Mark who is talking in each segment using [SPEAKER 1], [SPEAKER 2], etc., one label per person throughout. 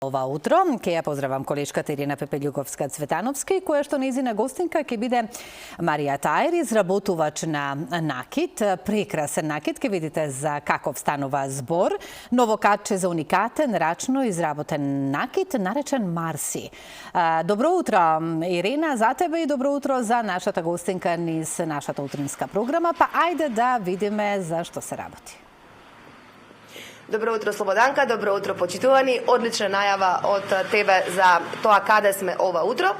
[SPEAKER 1] Ова утро ќе ја поздравам колешката Ирина Пепелјуковска-Цветановска, која што нејзина гостинка ќе биде Марија Таер, изработувач на накит. Прекрасен накит, ќе видите за каков станува збор. Ново катче за уникатен, рачно изработен накит, наречен Марси. Добро утро, Ирина, за тебе и добро утро за нашата гостинка низ нашата утринска програма. Па ајде да видиме за што се работи.
[SPEAKER 2] Добро утро, Слободанка, добро утро, почитувани. Одлична најава од тебе за тоа каде сме ова утро.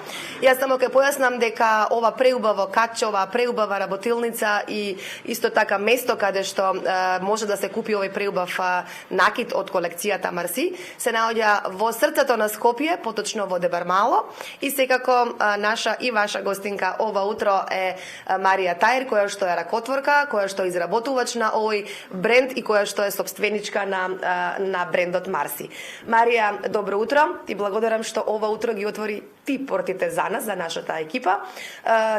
[SPEAKER 2] Јас само ќе појаснам дека ова преубаво катче, ова преубава работилница и исто така место каде што може да се купи овој преубав накит од колекцијата Марси се наоѓа во срцето на Скопје, поточно во Дебармало, и секако наша и ваша гостинка ова утро е Марија Таер, која што е ракотворка, која што е изработувач на овој бренд и која што е сопственичка на брендот Марси. Марија, добро утро. Ти благодарам што ова утро ги отвори ти портите за нас, за нашата екипа.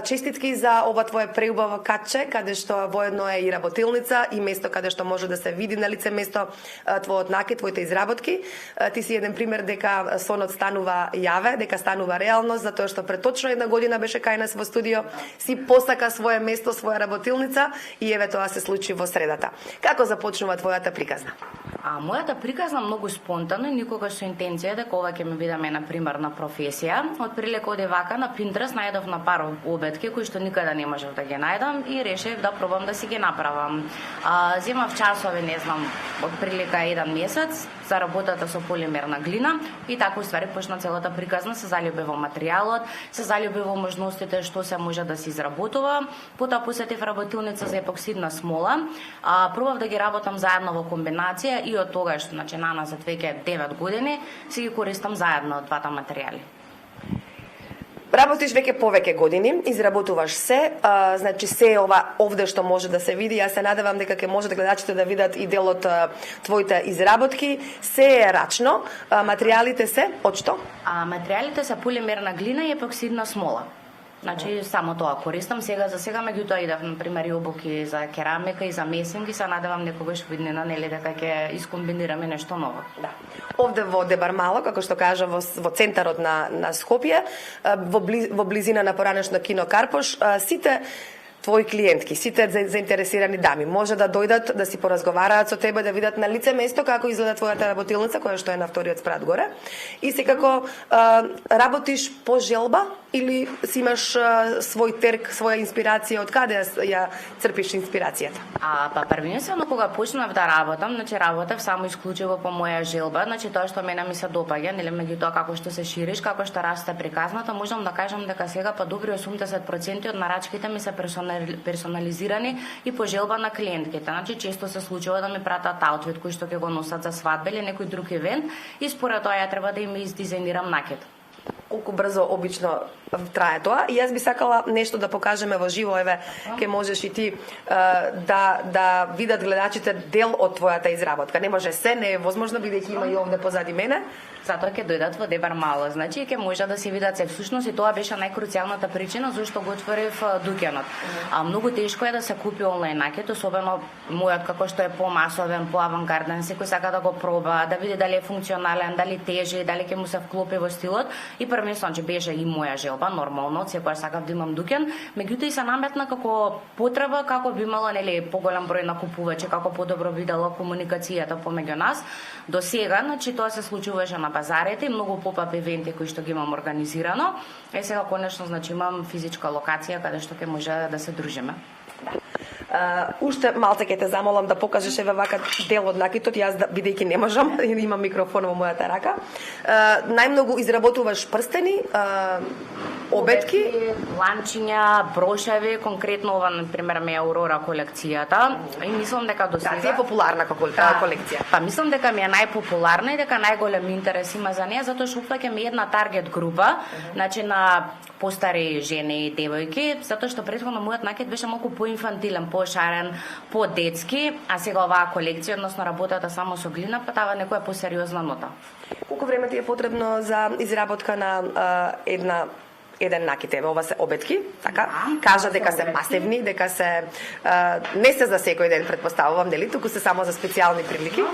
[SPEAKER 2] Честитки за ова твое преубаво катче, каде што воедно е и работилница и место каде што може да се види на лице место твојот накит, твоите изработки. Ти си еден пример дека сонот станува јаве, дека станува реалност, затоа што пред точно една година беше кај нас во студио, си посака свое место, своја работилница и еве тоа се случи во средата. Како започнува твојата приказна?
[SPEAKER 3] Мојата приказна многу спонтано и никогаш со интенција дека ова ќе ми биде една примерна професија. Од прилика од вака на Pinterest најдов на пар обетки кои што никаде не можев да ги најдам и решив да пробам да си ги направам. Земав часови, не знам, од прилика еден месец за работата со полимерна глина и така уствари почна целата приказна, се заљуби во материјалот, се заљуби во можностите што се може да се изработува. Потоа посетив работилница за епоксидна смола. Пробав да ги работам заедно во комбинација и од тогаш, значи на нас веќе 9 години, си ги користам заедно од двата материјали.
[SPEAKER 2] Работиш веќе повеќе години, изработуваш се, значи се ова овде што може да се види. Јас се надевам дека ќе може да гледачите да видат и дел од твоите изработки. Се е рачно, материјалите се од што?
[SPEAKER 3] Материјалите се полимерна глина и епоксидна смола. Значи, само тоа користам сега за сега, меѓутоа идев, например, и обуки за керамика и за месинг и се надевам некогаш во иднина, нели, дека ќе искомбинираме нешто ново.
[SPEAKER 2] Да. Овде во Дебармало, како што кажа, во центарот на Скопје, во близина на поранешно кино Карпош, сите твои клиентки, сите заинтересирани дами може да дојдат да си поразговараат со тебе, да видат на лице место како изгледа твојата работилница, која што е на вториот спрат горе. И секако работиш по желба или си имаш свој терк, своја инспирација, од каде ја црпиш инспирацијата?
[SPEAKER 3] Па првенствено кога почнав да работам, значи работев само исклучиво по моја желба, значи тоа што мене ми се допаѓа, нели, меѓутоа како што се шириш, како што расте приказната, можам да кажам дека сега па добри 80% од нарачките ми се персонализирани и по желба на клиентките. Значи често се случува да ми пратат аутфит кој што ќе го носат за свадба или некој друг евент и според тоа ја треба да им издизајнирам накит.
[SPEAKER 2] Колку брзо обично трае тоа? И јас би сакала нешто да покажеме во живо, еве, ке можеш и ти да видат гледачите дел од твојата изработка. Не може се, не е возможно, бидејќи има и овде позади мене.
[SPEAKER 3] Затоа ќе дојдат во Дебармало, значи ќе може да се видат се. Всушност и тоа беше најкруцијалната причина зашто го отворив дуќанот. Многу тешко е да се купи онлайн накит, особено мојот како што е помасовен, поавангарден, секој сака да го проба, да види дали е функционален, дали тежи, дали ќе му се вклопи во стилот и првенствено че беше и моја желба, нормално, секој сакав да имам дуќан, меѓутоа и се наметна како потреба, како би имала, нели, поголем број на купувачи, како подобро би дала комуникацијата помеѓу нас. До сега, значи тоа се случуваше на базарите и многу поп-ап евенти кои што ги имам организирано. Сега конечно, значи имам физичка локација каде што ќе може да се дружиме.
[SPEAKER 2] Уште малце ќе те замолам да покажеш еве вака дел од накитот, јас бидејќи не можам, имам микрофон во мојата рака. Најмногу изработуваш прстени, обетки,
[SPEAKER 3] ланчиња, брошеви, конкретно ова на пример ме Аурора колекцијата и мислам дека до сега
[SPEAKER 2] е популарна колекција.
[SPEAKER 3] Па мислам дека ми е најпопуларна и дека најголем интерес има за неја затоа што опфаќаме една таргет група, значи на постари жени и девојки, затоа што претходно мојот накит беше малку поинфантилен, пошарен, подетски, а сега оваа колекција, односно работата само со глина, па дава некоја посериозна нота.
[SPEAKER 2] Колку време ти е потребно за изработка на еден накит? Еве, ова се обетки, така? Кажа дека се масивни, дека се не се за секој ден, претпоставувам, нели? Туку се само за специјални прилики.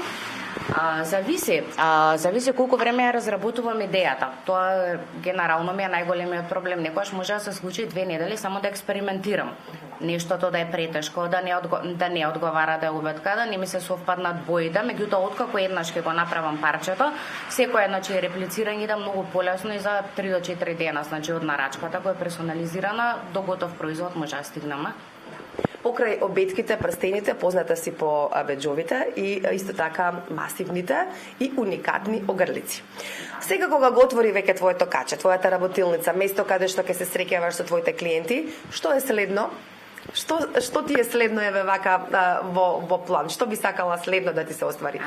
[SPEAKER 3] Зависи колку време ја разработувам идејата. Тоа генерално ми е најголемиот проблем. Некогаш може да се случи 2 недели само да експериментирам. Нештото да е претешко, да не одговара, да е убедка, да не ми се совпаднат боите, меѓутоа откако еднаш ќе го направам парчето, секој реплицирање да многу полесно и за 3 до 4 дена, значи од нарачката која е персонализирана до готов производ може да стигнеме.
[SPEAKER 2] Покрај обетките, прстените, позната си по беџовите и исто така масивните и уникатни огрлици. Сега кога го отвори веќе твоето каче, твојата работилница, место каде што ќе се среќаваш со твоите клиенти, што е следно? Што ти е следно вака во план? Што би сакала следно да ти се оствари?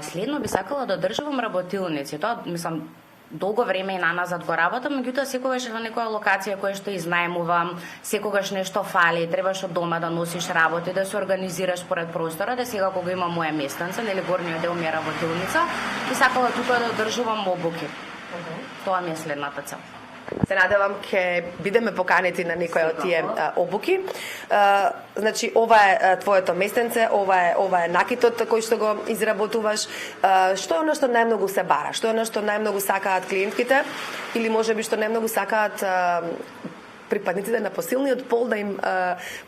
[SPEAKER 3] Следно би сакала да одржувам работилници. Тоа, мислам, долго време и наназад го работам, меѓутоа секогаш на некоја локација која што изнаемувам, секогаш нешто фали, требаш од дома да носиш работи, да се организираш поред простора, да сега кога имам моја местенца, нели горниот дел ми е работилница, би сакала тука да одржувам обуки. Тоа ми е следната цел.
[SPEAKER 2] Се надевам ќе бидеме поканети на некоја од тие обуки. Значи ова е твоето местенце, ова е накитот кој што го изработуваш. Што е она што најмногу се бара? Што е она што најмногу сакаат клиентките или можеби што најмногу сакаат припадниците на посилниот пол да им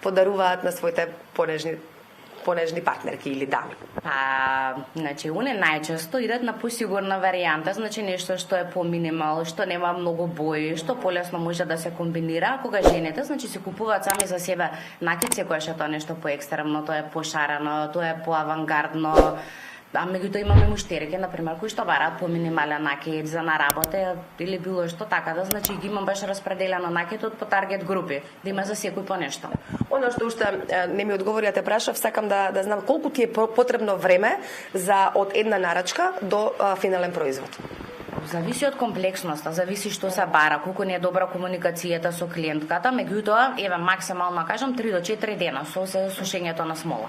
[SPEAKER 2] подаруваат на своите понежни партнерки или дами?
[SPEAKER 3] Значи, уне најчесто идат на посигурна варијанта, значи нешто што е поминимал, што нема многу бои, што полесно може да се комбинира. А кога жените, значи се купуваат сами за себе накид, секојаш е тоа нешто поекстремно, тоа е пошарено, тоа е поавангардно. Меѓутоа имаме муштерки, например, кои што бараат по минимален накид за на работа или било што така, да значи ги имам баш распределено накидот по таргет групи, да има за секој по нешто.
[SPEAKER 2] Оно што уште не ми одговори, те прашав, сакам да знам колку ти е потребно време за од една нарачка до финален производ.
[SPEAKER 3] Зависи од комплексноста, зависи што се бара, колку не е добра комуникацијата со клиентката, меѓутоа, максимално кажам 3 до 4 дена со сушењето на смола.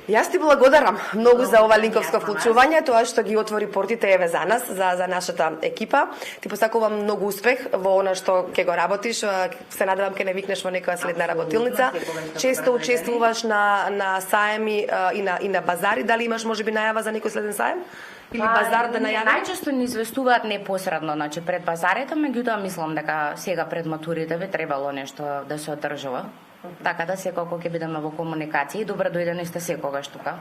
[SPEAKER 2] Јас ти благодарам многу за ова линковско вклучување, тоа што ги отвори портите за нас, за нашата екипа. Ти посакувам многу успех во она што ќе го работиш. Се надевам ќе не викнеш во некоја следна работилница. Често учествуваш на саеми и на базари. Дали имаш можеби најава за некој следен саем? Или базар да најави?
[SPEAKER 3] Најчесто ни известуваат непосредно, значи пред базарите, меѓутоа мислам дека сега пред матурите би требало нешто да се одржува. Така да секако ќе бидеме во комуникација и добро дојдени сте секогаш тука.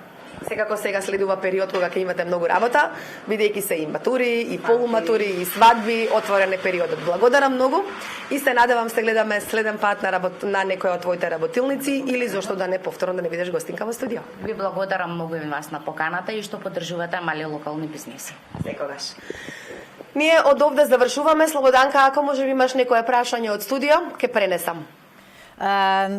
[SPEAKER 2] Секако сега следува период кога ќе имате многу работа, бидејќи се и матури, и полуматури, и свадби, отворен е периодот. Благодарам многу и се надевам се гледаме следен пат на некоја од твоите работилници или зошто да не повторно да не бидеш гостинка во студио.
[SPEAKER 3] Ви благодарам многу и вас на поканата и што поддржувате мали локални бизнеси.
[SPEAKER 2] Секогаш. Ние од овде завршуваме. Слободанка, ако може би имаш некое прашање од студио, ќе пренесам.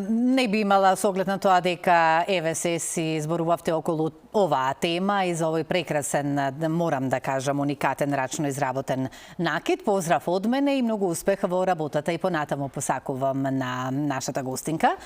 [SPEAKER 1] Не би имала со оглед на тоа дека се си зборувавте околу оваа тема и за овој прекрасен, морам да кажам, уникатен рачно изработен накид. Поздрав од мене и многу успех во работата и понатаму посакувам на нашата гостинка.